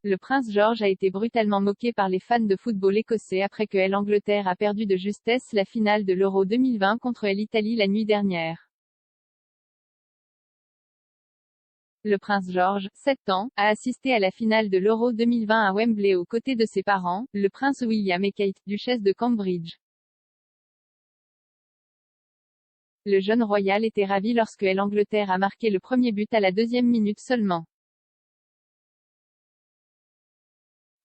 le prince George a été brutalement moqué par les fans de football écossais après que l'Angleterre a perdu de justesse la finale de l'Euro 2020 contre l'Italie la nuit dernière. Le prince George, 7 ans, a assisté à la finale de l'Euro 2020 à Wembley aux côtés de ses parents, le prince William et Kate, duchesse de Cambridge. Le jeune royal était ravi lorsque l'Angleterre a marqué le premier but à la 2e minute seulement.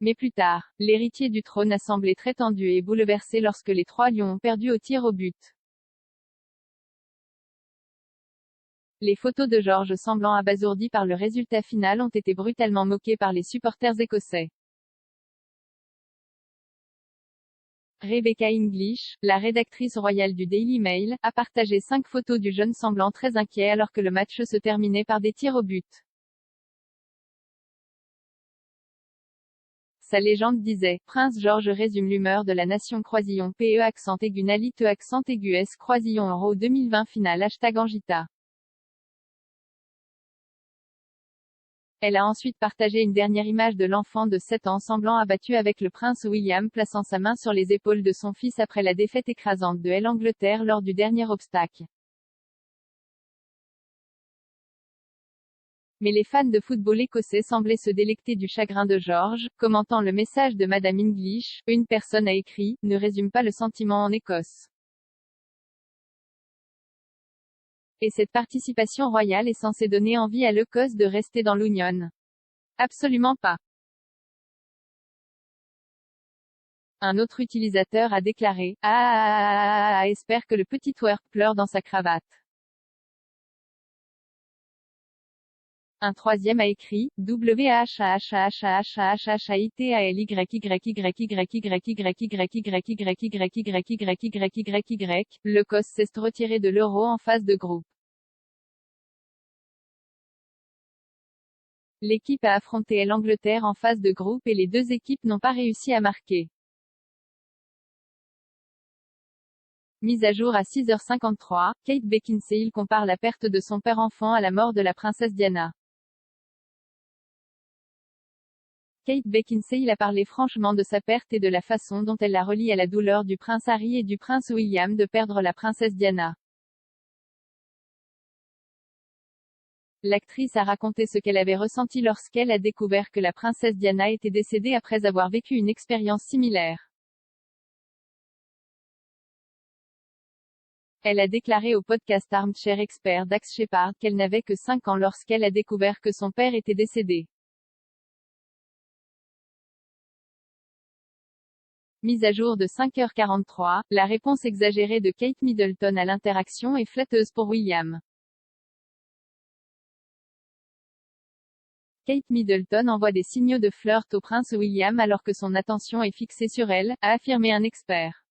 Mais plus tard, l'héritier du trône a semblé très tendu et bouleversé lorsque les 3 lions ont perdu au tir au but. Les photos de George semblant abasourdi par le résultat final ont été brutalement moquées par les supporters écossais. Rebecca English, la rédactrice royale du Daily Mail, a partagé 5 photos du jeune semblant très inquiet alors que le match se terminait par des tirs au but. Sa légende disait, Prince George résume l'humeur de la nation croisillon PE accent aigu Nali te accent aigu S croisillon Euro 2020 finale #Angita. Elle a ensuite partagé une dernière image de l'enfant de 7 ans semblant abattu avec le prince William plaçant sa main sur les épaules de son fils après la défaite écrasante de l'Angleterre lors du dernier obstacle. Mais les fans de football écossais semblaient se délecter du chagrin de George, commentant le message de Madame English, une personne a écrit, ne résume pas le sentiment en Écosse. Et cette participation royale est censée donner envie à l'Écosse de rester dans l'Union. Absolument pas. Un autre utilisateur a déclaré, espère que le petit twerp pleure dans sa cravate. Un troisième a écrit, l'Écosse s'est retirée de l'Euro en phase de groupe. L'équipe a affronté l'Angleterre en phase de groupe et les deux équipes n'ont pas réussi à marquer. Mise à jour à 6h53, Kate Beckinsale compare la perte de son père-enfant à la mort de la princesse Diana. Kate Beckinsale a parlé franchement de sa perte et de la façon dont elle la relie à la douleur du prince Harry et du prince William de perdre la princesse Diana. L'actrice a raconté ce qu'elle avait ressenti lorsqu'elle a découvert que la princesse Diana était décédée après avoir vécu une expérience similaire. Elle a déclaré au podcast Armchair Expert Dax Shepard qu'elle n'avait que 5 ans lorsqu'elle a découvert que son père était décédé. Mise à jour de 5h43, la réponse exagérée de Kate Middleton à l'interaction est flatteuse pour William. Kate Middleton envoie des signaux de flirt au prince William alors que son attention est fixée sur elle, a affirmé un expert.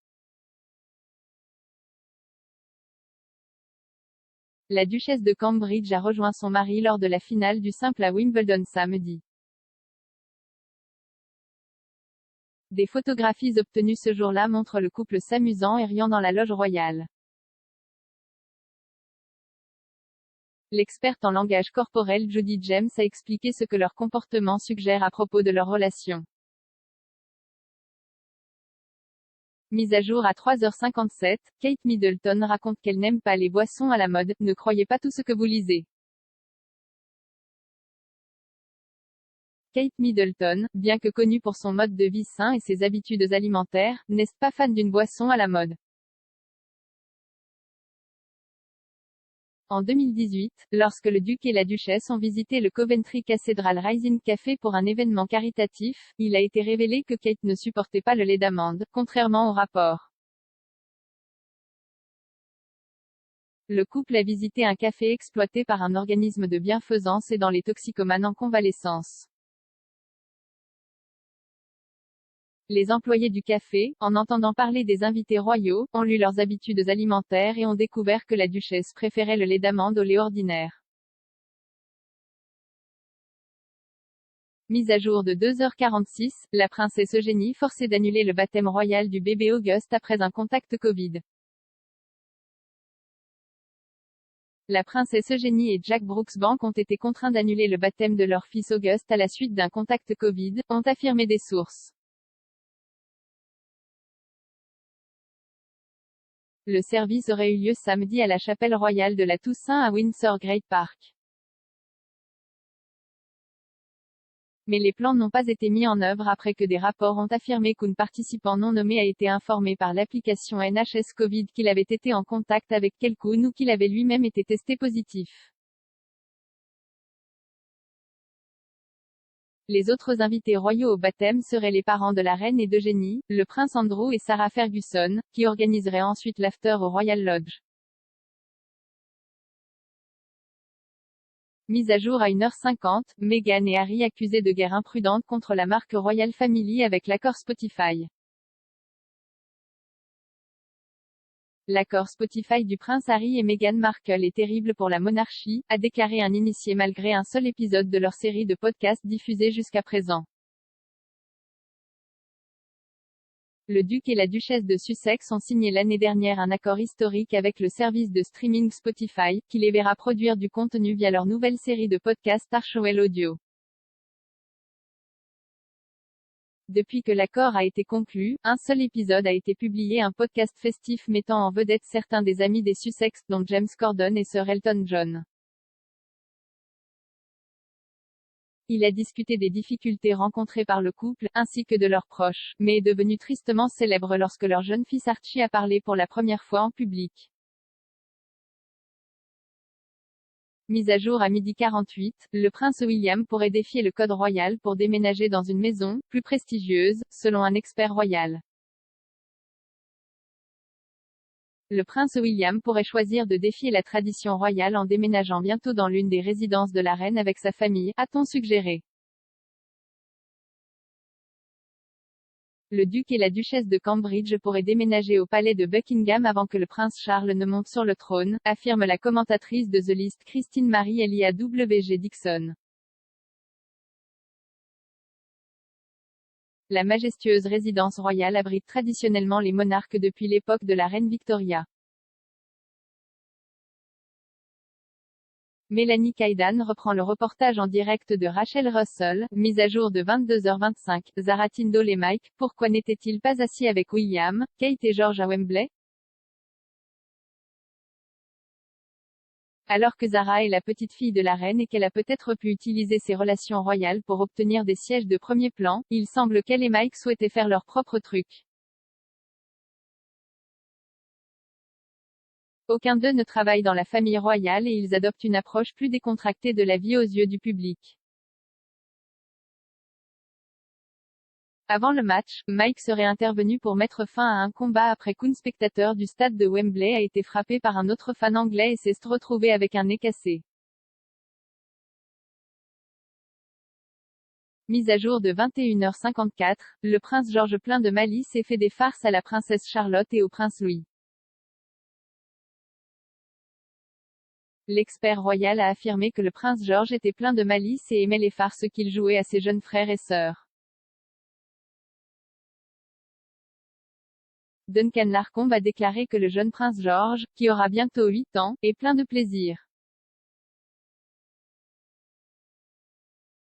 La duchesse de Cambridge a rejoint son mari lors de la finale du simple à Wimbledon samedi. Des photographies obtenues ce jour-là montrent le couple s'amusant et riant dans la loge royale. L'experte en langage corporel Jodie James a expliqué ce que leur comportement suggère à propos de leur relation. Mise à jour à 3h57, Kate Middleton raconte qu'elle n'aime pas les boissons à la mode, ne croyez pas tout ce que vous lisez. Kate Middleton, bien que connue pour son mode de vie sain et ses habitudes alimentaires, n'est pas fan d'une boisson à la mode. En 2018, lorsque le duc et la duchesse ont visité le Coventry Cathedral Rising Café pour un événement caritatif, il a été révélé que Kate ne supportait pas le lait d'amande, contrairement au rapport. Le couple a visité un café exploité par un organisme de bienfaisance aidant les toxicomanes en convalescence. Les employés du café, en entendant parler des invités royaux, ont lu leurs habitudes alimentaires et ont découvert que la duchesse préférait le lait d'amande au lait ordinaire. Mise à jour de 2h46, la princesse Eugénie forcée d'annuler le baptême royal du bébé Auguste après un contact Covid. La princesse Eugénie et Jack Brooksbank ont été contraints d'annuler le baptême de leur fils Auguste à la suite d'un contact Covid, ont affirmé des sources. Le service aurait eu lieu samedi à la chapelle royale de la Toussaint à Windsor Great Park. Mais les plans n'ont pas été mis en œuvre après que des rapports ont affirmé qu'un participant non nommé a été informé par l'application NHS Covid qu'il avait été en contact avec quelqu'un ou qu'il avait lui-même été testé positif. Les autres invités royaux au baptême seraient les parents de la reine et d'Eugénie, le prince Andrew et Sarah Ferguson, qui organiseraient ensuite l'after au Royal Lodge. Mise à jour à 1h50, Meghan et Harry accusés de guerre imprudente contre la marque Royal Family avec l'accord Spotify. L'accord Spotify du prince Harry et Meghan Markle est terrible pour la monarchie, a déclaré un initié malgré un seul épisode de leur série de podcasts diffusée jusqu'à présent. Le duc et la duchesse de Sussex ont signé l'année dernière un accord historique avec le service de streaming Spotify, qui les verra produire du contenu via leur nouvelle série de podcasts Archewell Audio. Depuis que l'accord a été conclu, un seul épisode a été publié, un podcast festif mettant en vedette certains des amis des Sussex, dont James Corden et Sir Elton John. Il a discuté des difficultés rencontrées par le couple, ainsi que de leurs proches, mais est devenu tristement célèbre lorsque leur jeune fils Archie a parlé pour la première fois en public. Mise à jour à 12h48, le prince William pourrait défier le code royal pour déménager dans une maison, plus prestigieuse, selon un expert royal. Le prince William pourrait choisir de défier la tradition royale en déménageant bientôt dans l'une des résidences de la reine avec sa famille, a-t-on suggéré. Le duc et la duchesse de Cambridge pourraient déménager au palais de Buckingham avant que le prince Charles ne monte sur le trône, affirme la commentatrice de The List Christine Marie Elia W.G. Dixon. La majestueuse résidence royale abrite traditionnellement les monarques depuis l'époque de la reine Victoria. Mélanie Kaidan reprend le reportage en direct de Rachel Russell, mise à jour de 22h25, Zara Tindall et Mike, pourquoi n'étaient-ils pas assis avec William, Kate et George à Wembley? Alors que Zara est la petite fille de la reine et qu'elle a peut-être pu utiliser ses relations royales pour obtenir des sièges de premier plan, il semble qu'elle et Mike souhaitaient faire leur propre truc. Aucun d'eux ne travaille dans la famille royale et ils adoptent une approche plus décontractée de la vie aux yeux du public. Avant le match, Mike serait intervenu pour mettre fin à un combat après qu'un spectateur du stade de Wembley a été frappé par un autre fan anglais et s'est retrouvé avec un nez cassé. Mise à jour de 21h54, le prince George plein de malice et fait des farces à la princesse Charlotte et au prince Louis. L'expert royal a affirmé que le prince George était plein de malice et aimait les farces qu'il jouait à ses jeunes frères et sœurs. Duncan Larcombe a déclaré que le jeune prince George, qui aura bientôt 8 ans, est plein de plaisir.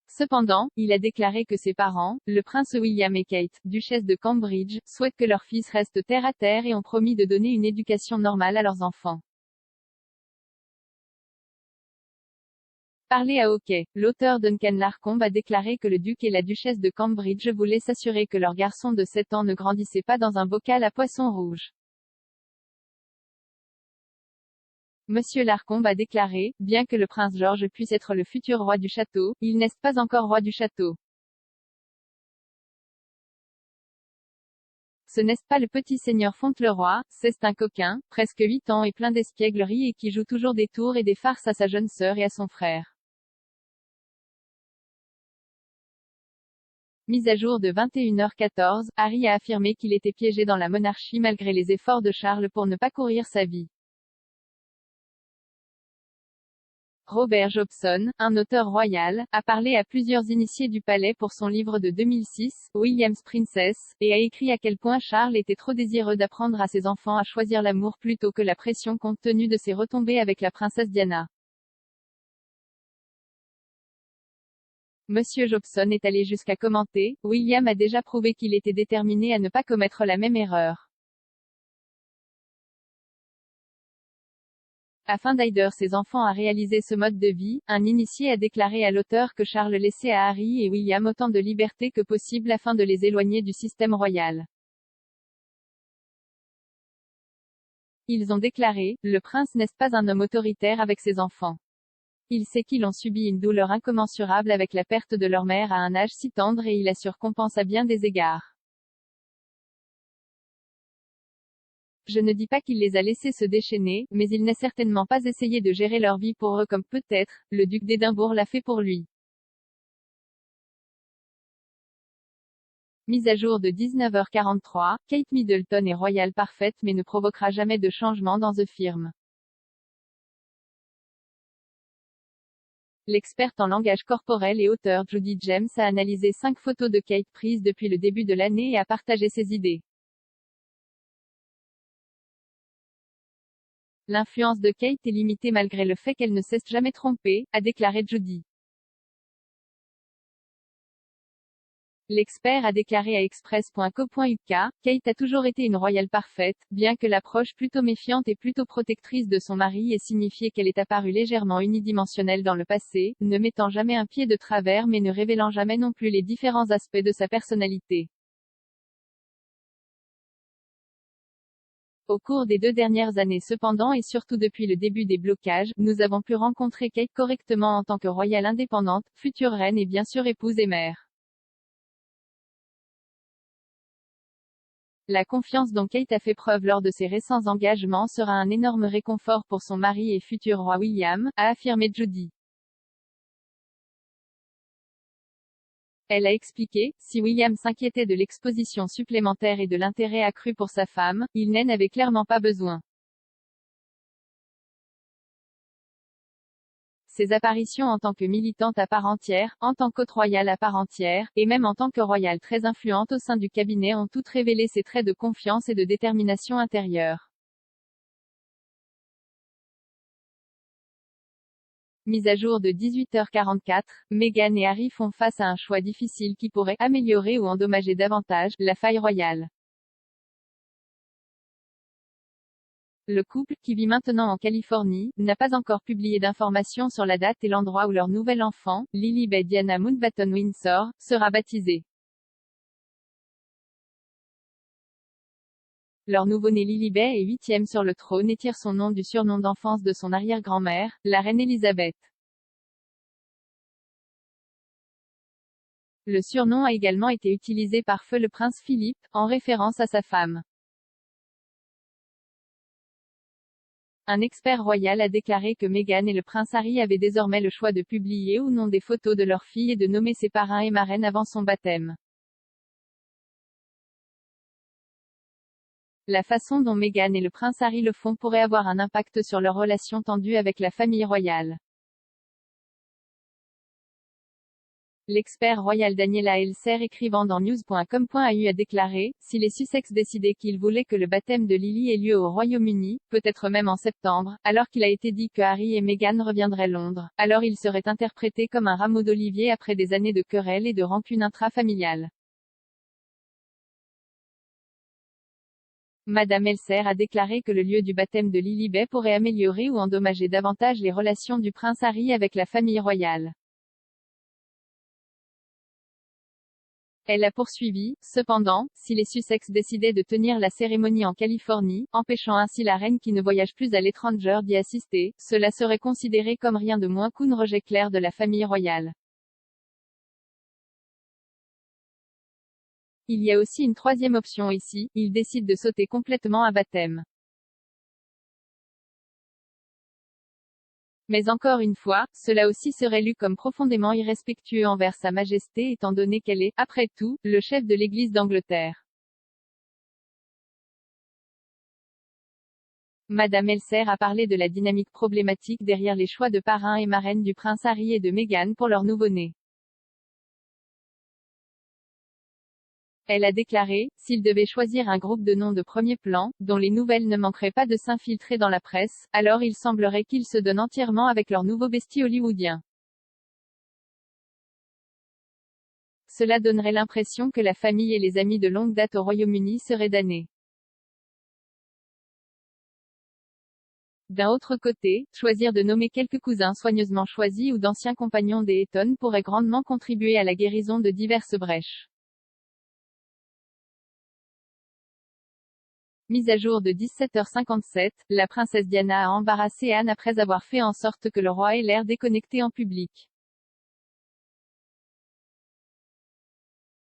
Cependant, il a déclaré que ses parents, le prince William et Kate, duchesse de Cambridge, souhaitent que leur fils reste terre à terre et ont promis de donner une éducation normale à leurs enfants. Parler à hockey. L'auteur Duncan Larcombe a déclaré que le duc et la duchesse de Cambridge voulaient s'assurer que leur garçon de 7 ans ne grandissait pas dans un bocal à poisson rouge. Monsieur Larcombe a déclaré, bien que le prince George puisse être le futur roi du château, il n'est pas encore roi du château. Ce n'est pas le petit seigneur Fauntleroy, c'est un coquin, presque 8 ans et plein d'espièglerie et qui joue toujours des tours et des farces à sa jeune sœur et à son frère. Mise à jour de 21h14, Harry a affirmé qu'il était piégé dans la monarchie malgré les efforts de Charles pour ne pas courir sa vie. Robert Jobson, un auteur royal, a parlé à plusieurs initiés du palais pour son livre de 2006, William's Princess, et a écrit à quel point Charles était trop désireux d'apprendre à ses enfants à choisir l'amour plutôt que la pression compte tenu de ses retombées avec la princesse Diana. Monsieur Jobson est allé jusqu'à commenter, William a déjà prouvé qu'il était déterminé à ne pas commettre la même erreur. Afin d'aider ses enfants à réaliser ce mode de vie, un initié a déclaré à l'auteur que Charles laissait à Harry et William autant de liberté que possible afin de les éloigner du système royal. Ils ont déclaré, le prince n'est pas un homme autoritaire avec ses enfants. Il sait qu'ils ont subi une douleur incommensurable avec la perte de leur mère à un âge si tendre et il assure qu'on pense à bien des égards. Je ne dis pas qu'il les a laissés se déchaîner, mais il n'a certainement pas essayé de gérer leur vie pour eux comme peut-être, le duc d'Édimbourg l'a fait pour lui. Mise à jour de 19h43, Kate Middleton est royale parfaite mais ne provoquera jamais de changement dans The Firm. L'experte en langage corporel et auteur Judy James a analysé 5 photos de Kate prises depuis le début de l'année et a partagé ses idées. L'influence de Kate est limitée malgré le fait qu'elle ne cesse jamais tromper, a déclaré Judy. L'expert a déclaré à express.co.uk, Kate a toujours été une royale parfaite, bien que l'approche plutôt méfiante et plutôt protectrice de son mari ait signifié qu'elle est apparue légèrement unidimensionnelle dans le passé, ne mettant jamais un pied de travers mais ne révélant jamais non plus les différents aspects de sa personnalité. Au cours des 2 dernières années cependant et surtout depuis le début des blocages, nous avons pu rencontrer Kate correctement en tant que royale indépendante, future reine et bien sûr épouse et mère. La confiance dont Kate a fait preuve lors de ses récents engagements sera un énorme réconfort pour son mari et futur roi William, a affirmé Judy. Elle a expliqué, si William s'inquiétait de l'exposition supplémentaire et de l'intérêt accru pour sa femme, il n'en avait clairement pas besoin. Ses apparitions en tant que militante à part entière, en tant qu'hôte royale à part entière, et même en tant que royale très influente au sein du cabinet ont toutes révélé ses traits de confiance et de détermination intérieure. Mise à jour de 18h44, Meghan et Harry font face à un choix difficile qui pourrait améliorer ou endommager davantage la faille royale. Le couple, qui vit maintenant en Californie, n'a pas encore publié d'informations sur la date et l'endroit où leur nouvel enfant, Lilibet Diana Mountbatten Windsor, sera baptisé. Leur nouveau-né Lilibet est 8e sur le trône et tire son nom du surnom d'enfance de son arrière-grand-mère, la reine Elisabeth. Le surnom a également été utilisé par feu le prince Philippe, en référence à sa femme. Un expert royal a déclaré que Meghan et le prince Harry avaient désormais le choix de publier ou non des photos de leur fille et de nommer ses parrains et marraines avant son baptême. La façon dont Meghan et le prince Harry le font pourrait avoir un impact sur leur relation tendue avec la famille royale. L'expert royal Daniela Elser écrivant dans news.com.au a déclaré, si les Sussex décidaient qu'ils voulaient que le baptême de Lily ait lieu au Royaume-Uni, peut-être même en septembre, alors qu'il a été dit que Harry et Meghan reviendraient Londres, alors il serait interprété comme un rameau d'olivier après des années de querelles et de rancune intrafamiliale. Madame Elser a déclaré que le lieu du baptême de Lilibet pourrait améliorer ou endommager davantage les relations du prince Harry avec la famille royale. Elle a poursuivi, cependant, si les Sussex décidaient de tenir la cérémonie en Californie, empêchant ainsi la reine qui ne voyage plus à l'étranger d'y assister, cela serait considéré comme rien de moins qu'un rejet clair de la famille royale. Il y a aussi une troisième option ici, ils décident de sauter complètement à baptême. Mais encore une fois, cela aussi serait lu comme profondément irrespectueux envers Sa Majesté étant donné qu'elle est, après tout, le chef de l'Église d'Angleterre. Madame Elser a parlé de la dynamique problématique derrière les choix de parrain et marraine du prince Harry et de Meghan pour leur nouveau-né. Elle a déclaré, s'ils devaient choisir un groupe de noms de premier plan, dont les nouvelles ne manqueraient pas de s'infiltrer dans la presse, alors il semblerait qu'ils se donnent entièrement avec leur nouveau bestie hollywoodien. Cela donnerait l'impression que la famille et les amis de longue date au Royaume-Uni seraient damnés. D'un autre côté, choisir de nommer quelques cousins soigneusement choisis ou d'anciens compagnons des Eton pourrait grandement contribuer à la guérison de diverses brèches. Mise à jour de 17h57, la princesse Diana a embarrassé Anne après avoir fait en sorte que le roi ait l'air déconnecté en public.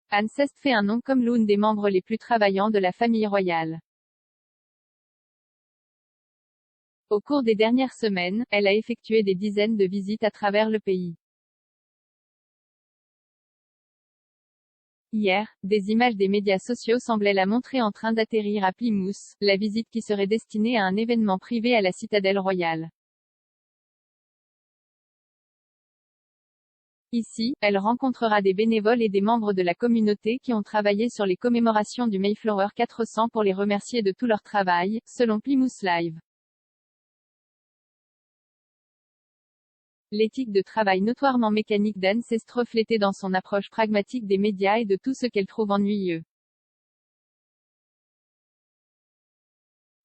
Anne s'est fait un nom comme l'une des membres les plus travaillants de la famille royale. Au cours des dernières semaines, elle a effectué des dizaines de visites à travers le pays. Hier, des images des médias sociaux semblaient la montrer en train d'atterrir à Plymouth, la visite qui serait destinée à un événement privé à la citadelle royale. Ici, elle rencontrera des bénévoles et des membres de la communauté qui ont travaillé sur les commémorations du Mayflower 400 pour les remercier de tout leur travail, selon Plymouth Live. L'éthique de travail notoirement mécanique d'Anne s'est reflétée dans son approche pragmatique des médias et de tout ce qu'elle trouve ennuyeux.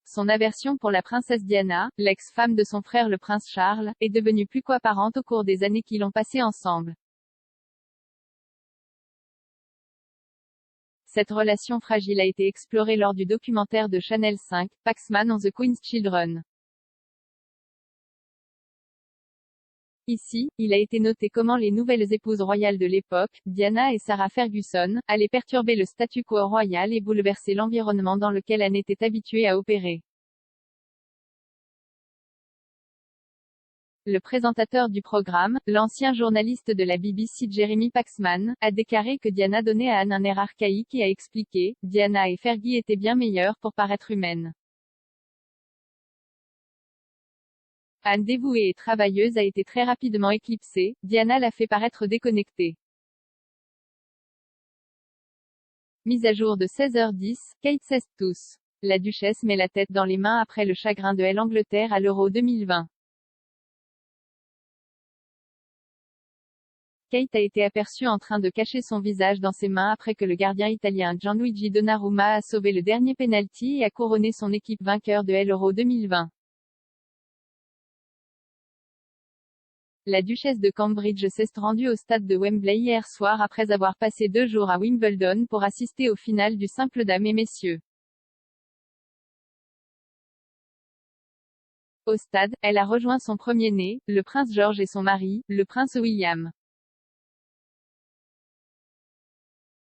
Son aversion pour la princesse Diana, l'ex-femme de son frère le prince Charles, est devenue plus qu'apparente au cours des années qu'ils ont passées ensemble. Cette relation fragile a été explorée lors du documentaire de Channel 5, Paxman on the Queen's Children. Ici, il a été noté comment les nouvelles épouses royales de l'époque, Diana et Sarah Ferguson, allaient perturber le statu quo royal et bouleverser l'environnement dans lequel Anne était habituée à opérer. Le présentateur du programme, l'ancien journaliste de la BBC Jeremy Paxman, a déclaré que Diana donnait à Anne un air archaïque et a expliqué, Diana et Fergie étaient bien meilleures pour paraître humaines. Anne dévouée et travailleuse a été très rapidement éclipsée, Diana l'a fait paraître déconnectée. Mise à jour de 16h10, Kate sait tous. La duchesse met la tête dans les mains après le chagrin de l'Angleterre à l'Euro 2020. Kate a été aperçue en train de cacher son visage dans ses mains après que le gardien italien Gianluigi Donnarumma a sauvé le dernier penalty et a couronné son équipe vainqueur de l'Euro 2020. La duchesse de Cambridge s'est rendue au stade de Wembley hier soir après avoir passé 2 jours à Wimbledon pour assister aux finales du simple dames et messieurs. Au stade, elle a rejoint son premier-né, le prince George et son mari, le prince William.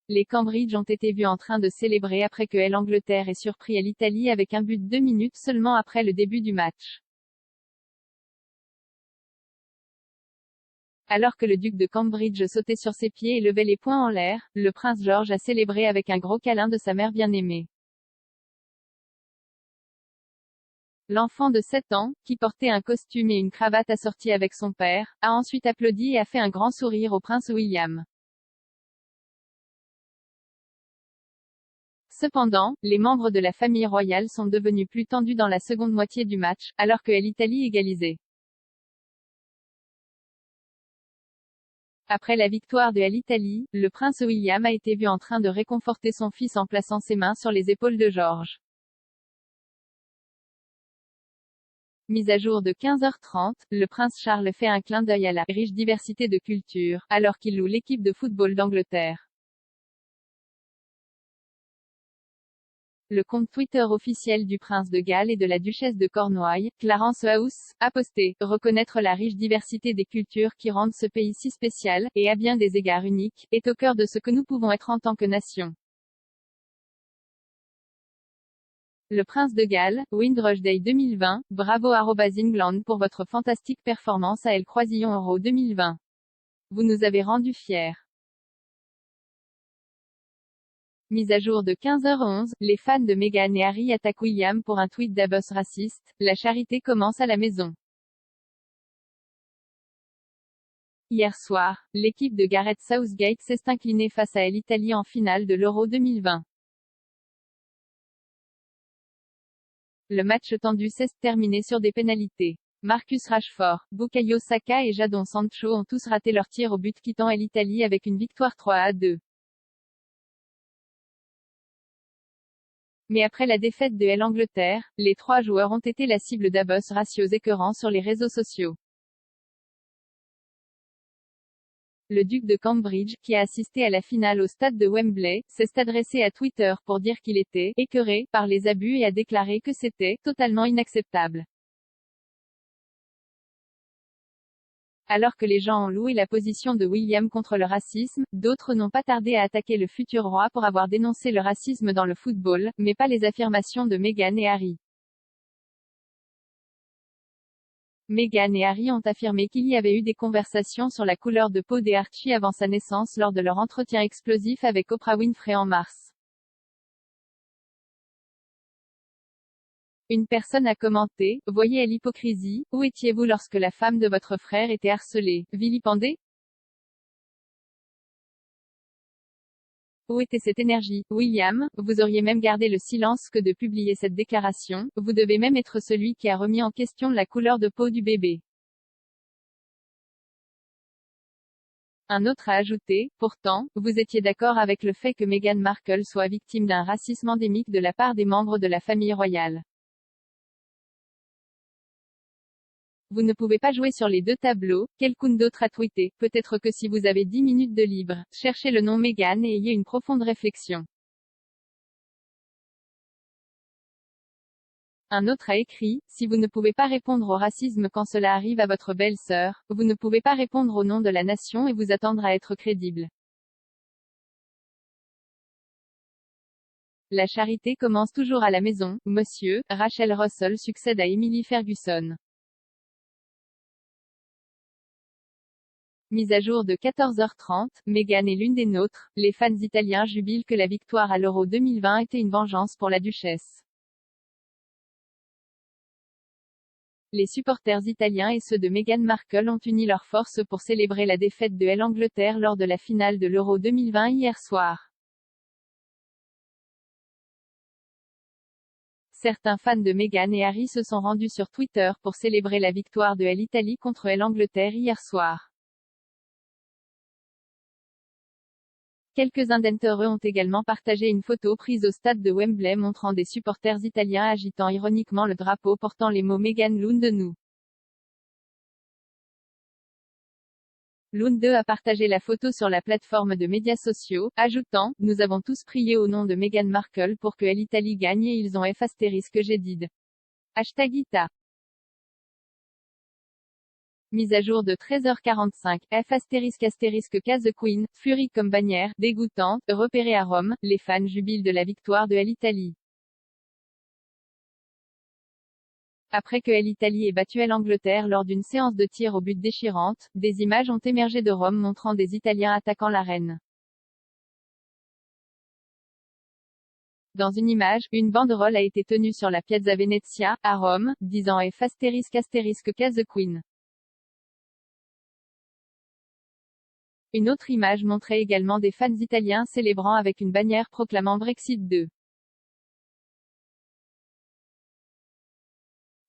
Les Cambridge ont été vus en train de célébrer après que l'Angleterre ait surpris l'Italie avec un but 2 minutes seulement après le début du match. Alors que le duc de Cambridge sautait sur ses pieds et levait les poings en l'air, le prince George a célébré avec un gros câlin de sa mère bien-aimée. L'enfant de 7 ans, qui portait un costume et une cravate assortie avec son père, a ensuite applaudi et a fait un grand sourire au prince William. Cependant, les membres de la famille royale sont devenus plus tendus dans la seconde moitié du match, alors que l'Italie égalisait. Après la victoire de l'Italie, le prince William a été vu en train de réconforter son fils en plaçant ses mains sur les épaules de George. Mise à jour de 15h30, le prince Charles fait un clin d'œil à la riche diversité de cultures, alors qu'il loue l'équipe de football d'Angleterre. Le compte Twitter officiel du prince de Galles et de la duchesse de Cornouailles, Clarence House, a posté « Reconnaître la riche diversité des cultures qui rendent ce pays si spécial, et à bien des égards unique, est au cœur de ce que nous pouvons être en tant que nation. » Le prince de Galles, Windrush Day 2020, bravo @England pour votre fantastique performance à El Croisillon Euro 2020. Vous nous avez rendus fiers. Mise à jour de 15h11, les fans de Meghan et Harry attaquent William pour un tweet d'Abbas raciste. La charité commence à la maison. Hier soir, l'équipe de Gareth Southgate s'est inclinée face à l'Italie en finale de l'Euro 2020. Le match tendu s'est terminé sur des pénalités. Marcus Rashford, Bukayo Saka et Jadon Sancho ont tous raté leur tir au but quittant l'Italie avec une victoire 3-2. Mais après la défaite de l'Angleterre, les trois joueurs ont été la cible d'Abbas ratios écœurants sur les réseaux sociaux. Le duc de Cambridge, qui a assisté à la finale au stade de Wembley, s'est adressé à Twitter pour dire qu'il était « écœuré » par les abus et a déclaré que c'était « totalement inacceptable ». Alors que les gens ont loué la position de William contre le racisme, d'autres n'ont pas tardé à attaquer le futur roi pour avoir dénoncé le racisme dans le football, mais pas les affirmations de Meghan et Harry. Meghan et Harry ont affirmé qu'il y avait eu des conversations sur la couleur de peau des Archie avant sa naissance lors de leur entretien explosif avec Oprah Winfrey en mars. Une personne a commenté « Voyez l'hypocrisie, où étiez-vous lorsque la femme de votre frère était harcelée, vilipendée? Où était cette énergie, William? Vous auriez même gardé le silence que de publier cette déclaration, vous devez même être celui qui a remis en question la couleur de peau du bébé. » Un autre a ajouté, pourtant, vous étiez d'accord avec le fait que Meghan Markle soit victime d'un racisme endémique de la part des membres de la famille royale. Vous ne pouvez pas jouer sur les deux tableaux. Quelqu'un d'autre a tweeté, peut-être que si vous avez 10 minutes de libre, cherchez le nom Meghan et ayez une profonde réflexion. Un autre a écrit, si vous ne pouvez pas répondre au racisme quand cela arrive à votre belle-sœur, vous ne pouvez pas répondre au nom de la nation et vous attendre à être crédible. La charité commence toujours à la maison, monsieur. Rachel Russell succède à Emily Ferguson. Mise à jour de 14h30, Meghan est l'une des nôtres. Les fans italiens jubilent que la victoire à l'Euro 2020 était une vengeance pour la duchesse. Les supporters italiens et ceux de Meghan Markle ont uni leurs forces pour célébrer la défaite de l'Angleterre lors de la finale de l'Euro 2020 hier soir. Certains fans de Meghan et Harry se sont rendus sur Twitter pour célébrer la victoire de l'Italie contre l'Angleterre hier soir. Quelques-uns d'entre eux ont également partagé une photo prise au stade de Wembley montrant des supporters italiens agitant ironiquement le drapeau portant les mots Meghan Lund de nous. Lund a partagé la photo sur la plateforme de médias sociaux, ajoutant « Nous avons tous prié au nom de Meghan Markle pour que l'Italie gagne et ils ont *que j'ai dit. #Ita. Mise à jour de 13h45, case Queen, Fury comme bannière, dégoûtante, repérée à Rome, les fans jubilent de la victoire de l'Italie. Après que l'Italie ait battu l'Angleterre lors d'une séance de tir au but déchirante, des images ont émergé de Rome montrant des Italiens attaquant la reine. Dans une image, une banderole a été tenue sur la Piazza Venezia, à Rome, disant case Queen. Une autre image montrait également des fans italiens célébrant avec une bannière proclamant Brexit 2.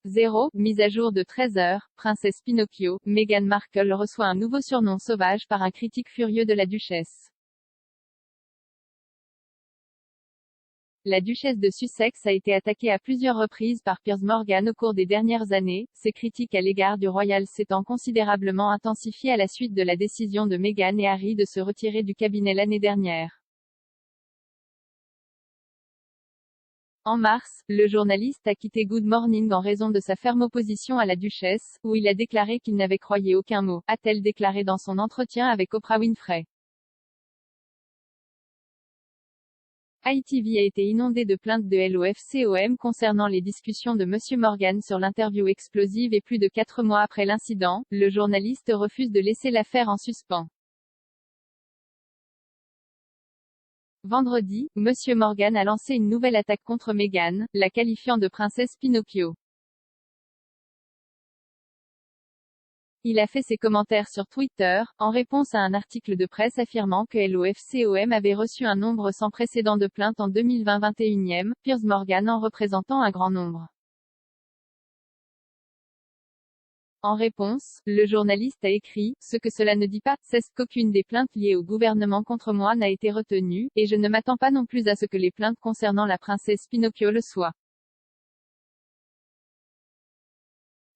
0. Mise à jour de 13h, Princesse Pinocchio, Meghan Markle reçoit un nouveau surnom sauvage par un critique furieux de la duchesse. La duchesse de Sussex a été attaquée à plusieurs reprises par Piers Morgan au cours des dernières années, ses critiques à l'égard du royal s'étant considérablement intensifiées à la suite de la décision de Meghan et Harry de se retirer du cabinet l'année dernière. En mars, le journaliste a quitté Good Morning en raison de sa ferme opposition à la duchesse, où il a déclaré qu'il n'avait croyé aucun mot, a-t-elle déclaré dans son entretien avec Oprah Winfrey. ITV a été inondé de plaintes de l'OFCOM concernant les discussions de Monsieur Morgan sur l'interview explosive et plus de 4 mois après l'incident, le journaliste refuse de laisser l'affaire en suspens. Vendredi, Monsieur Morgan a lancé une nouvelle attaque contre Meghan, la qualifiant de princesse Pinocchio. Il a fait ses commentaires sur Twitter, en réponse à un article de presse affirmant que LOFCOM avait reçu un nombre sans précédent de plaintes en 2020-21e, Piers Morgan en représentant un grand nombre. En réponse, le journaliste a écrit, ce que cela ne dit pas, c'est qu'aucune des plaintes liées au gouvernement contre moi n'a été retenue, et je ne m'attends pas non plus à ce que les plaintes concernant la princesse Pinocchio le soient.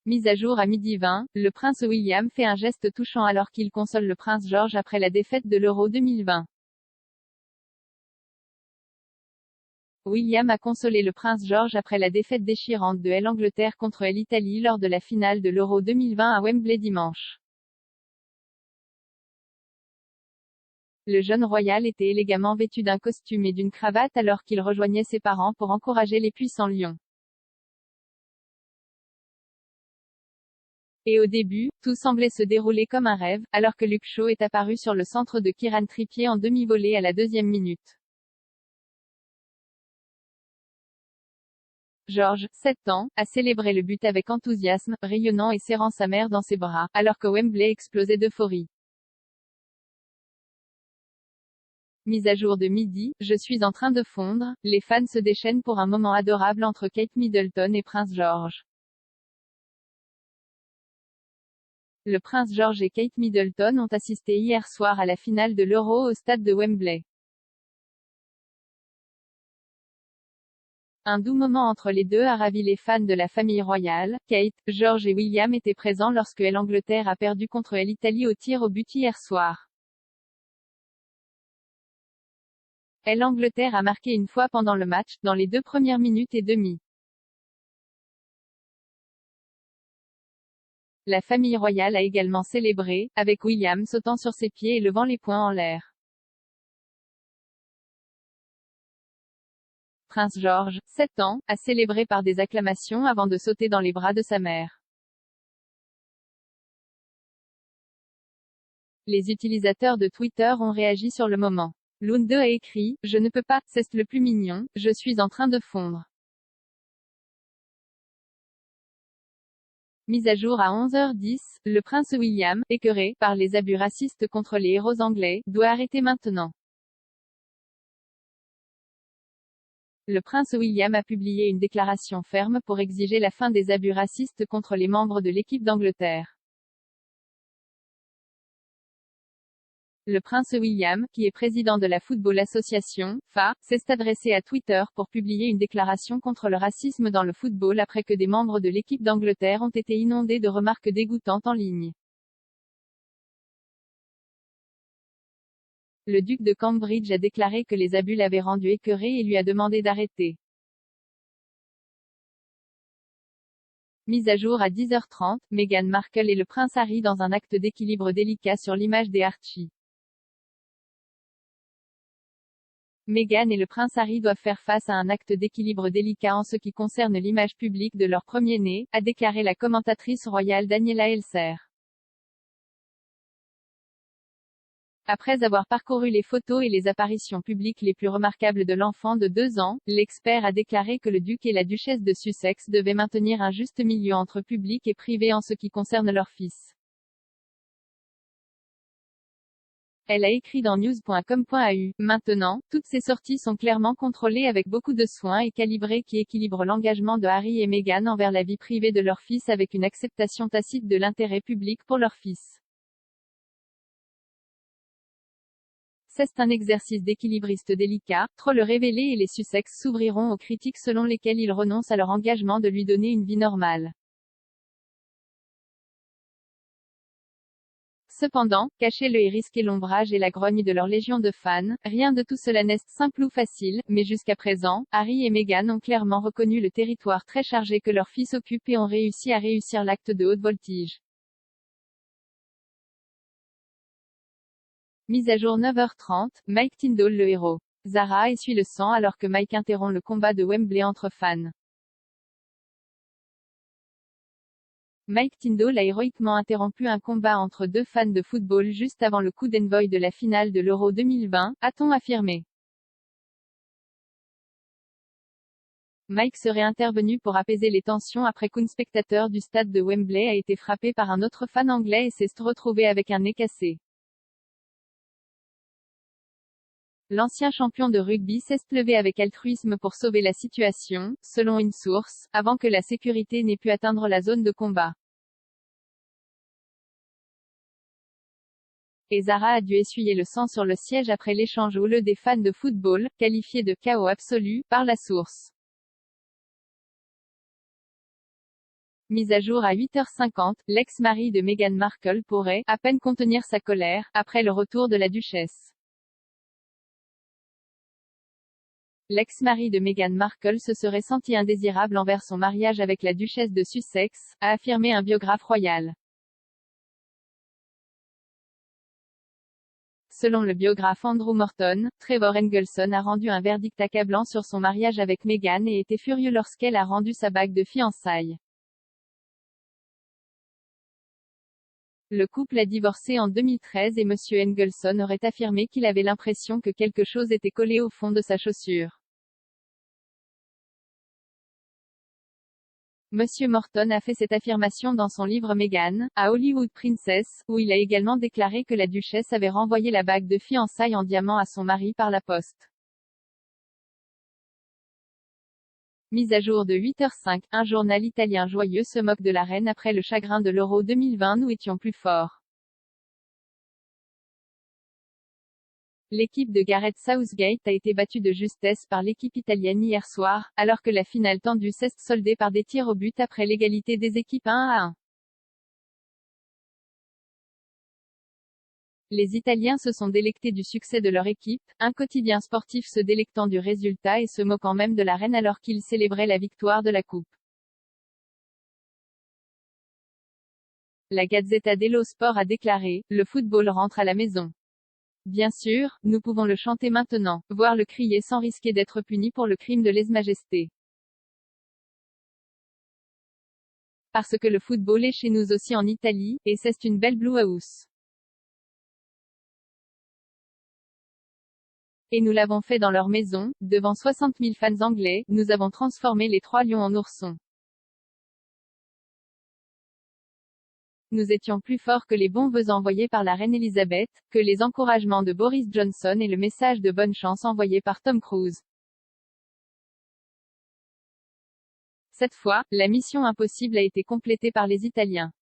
Mise à jour à 12h20, le prince William fait un geste touchant alors qu'il console le prince George après la défaite de l'Euro 2020. William a consolé le prince George après la défaite déchirante de l'Angleterre contre l'Italie lors de la finale de l'Euro 2020 à Wembley dimanche. Le jeune royal était élégamment vêtu d'un costume et d'une cravate alors qu'il rejoignait ses parents pour encourager les puissants lions. Et au début, tout semblait se dérouler comme un rêve, alors que Luke Shaw est apparu sur le centre de Kieran Trippier en demi-volée à la 2e minute. George, 7 ans, a célébré le but avec enthousiasme, rayonnant et serrant sa mère dans ses bras, alors que Wembley explosait d'euphorie. Mise à jour de midi, je suis en train de fondre, les fans se déchaînent pour un moment adorable entre Kate Middleton et Prince George. Le prince George et Kate Middleton ont assisté hier soir à la finale de l'Euro au stade de Wembley. Un doux moment entre les deux a ravi les fans de la famille royale. Kate, George et William étaient présents lorsque l'Angleterre a perdu contre l'Italie au tir au but hier soir. L'Angleterre a marqué une fois pendant le match, dans les 2 premières minutes et demie. La famille royale a également célébré, avec William sautant sur ses pieds et levant les poings en l'air. Prince George, 7 ans, a célébré par des acclamations avant de sauter dans les bras de sa mère. Les utilisateurs de Twitter ont réagi sur le moment. Lunde a écrit, je ne peux pas, c'est le plus mignon, je suis en train de fondre. Mise à jour à 11h10, le prince William, écœuré par les abus racistes contre les héros anglais, doit arrêter maintenant. Le prince William a publié une déclaration ferme pour exiger la fin des abus racistes contre les membres de l'équipe d'Angleterre. Le prince William, qui est président de la Football Association, FA, s'est adressé à Twitter pour publier une déclaration contre le racisme dans le football après que des membres de l'équipe d'Angleterre ont été inondés de remarques dégoûtantes en ligne. Le duc de Cambridge a déclaré que les abus l'avaient rendu écœuré et lui a demandé d'arrêter. Mise à jour à 10h30, Meghan Markle et le prince Harry dans un acte d'équilibre délicat sur l'image des Archie. Meghan et le prince Harry doivent faire face à un acte d'équilibre délicat en ce qui concerne l'image publique de leur premier-né, a déclaré la commentatrice royale Daniela Elser. Après avoir parcouru les photos et les apparitions publiques les plus remarquables de l'enfant de 2 ans, l'expert a déclaré que le duc et la duchesse de Sussex devaient maintenir un juste milieu entre public et privé en ce qui concerne leur fils. Elle a écrit dans news.com.au, maintenant, toutes ces sorties sont clairement contrôlées avec beaucoup de soin et calibrées qui équilibrent l'engagement de Harry et Meghan envers la vie privée de leur fils avec une acceptation tacite de l'intérêt public pour leur fils. C'est un exercice d'équilibriste délicat, trop le révéler et les Sussex s'ouvriront aux critiques selon lesquelles ils renoncent à leur engagement de lui donner une vie normale. Cependant, cachez-le et risquez l'ombrage et la grogne de leur légion de fans, rien de tout cela n'est simple ou facile, mais jusqu'à présent, Harry et Meghan ont clairement reconnu le territoire très chargé que leur fils occupe et ont réussi à réussir l'acte de haute voltige. Mise à jour 9h30, Mike Tindall le héros. Zara essuie le sang alors que Mike interrompt le combat de Wembley entre fans. Mike Tindall a héroïquement interrompu un combat entre 2 fans de football juste avant le coup d'envoi de la finale de l'Euro 2020, a-t-on affirmé. Mike serait intervenu pour apaiser les tensions après qu'un spectateur du stade de Wembley a été frappé par un autre fan anglais et s'est retrouvé avec un nez cassé. L'ancien champion de rugby s'est levé avec altruisme pour sauver la situation, selon une source, avant que la sécurité n'ait pu atteindre la zone de combat. Et Zara a dû essuyer le sang sur le siège après l'échange houleux des fans de football, qualifié de chaos absolu, par la source. Mise à jour à 8h50, l'ex-mari de Meghan Markle pourrait, à peine contenir sa colère, après le retour de la duchesse. L'ex-mari de Meghan Markle se serait senti indésirable envers son mariage avec la duchesse de Sussex, a affirmé un biographe royal. Selon le biographe Andrew Morton, Trevor Engelson a rendu un verdict accablant sur son mariage avec Meghan et était furieux lorsqu'elle a rendu sa bague de fiançailles. Le couple a divorcé en 2013 et M. Engelson aurait affirmé qu'il avait l'impression que quelque chose était collé au fond de sa chaussure. M. Morton a fait cette affirmation dans son livre Meghan, a Hollywood Princess, où il a également déclaré que la duchesse avait renvoyé la bague de fiançailles en diamant à son mari par la poste. Mise à jour de 8h05, un journal italien joyeux se moque de la reine après le chagrin de l'Euro 2020. Nous étions plus forts. L'équipe de Gareth Southgate a été battue de justesse par l'équipe italienne hier soir, alors que la finale tendue s'est soldée par des tirs au but après l'égalité des équipes 1-1. Les Italiens se sont délectés du succès de leur équipe, un quotidien sportif se délectant du résultat et se moquant même de la reine alors qu'ils célébraient la victoire de la coupe. La Gazzetta dello Sport a déclaré « Le football rentre à la maison. Bien sûr, nous pouvons le chanter maintenant, voire le crier sans risquer d'être punis pour le crime de lèse-majesté. Parce que le football est chez nous aussi en Italie, et c'est une belle blue house. Et nous l'avons fait dans leur maison, devant 60 000 fans anglais, nous avons transformé les 3 lions en oursons. Nous étions plus forts que les bons vœux envoyés par la reine Elisabeth, que les encouragements de Boris Johnson et le message de bonne chance envoyé par Tom Cruise. Cette fois, la mission impossible a été complétée par les Italiens.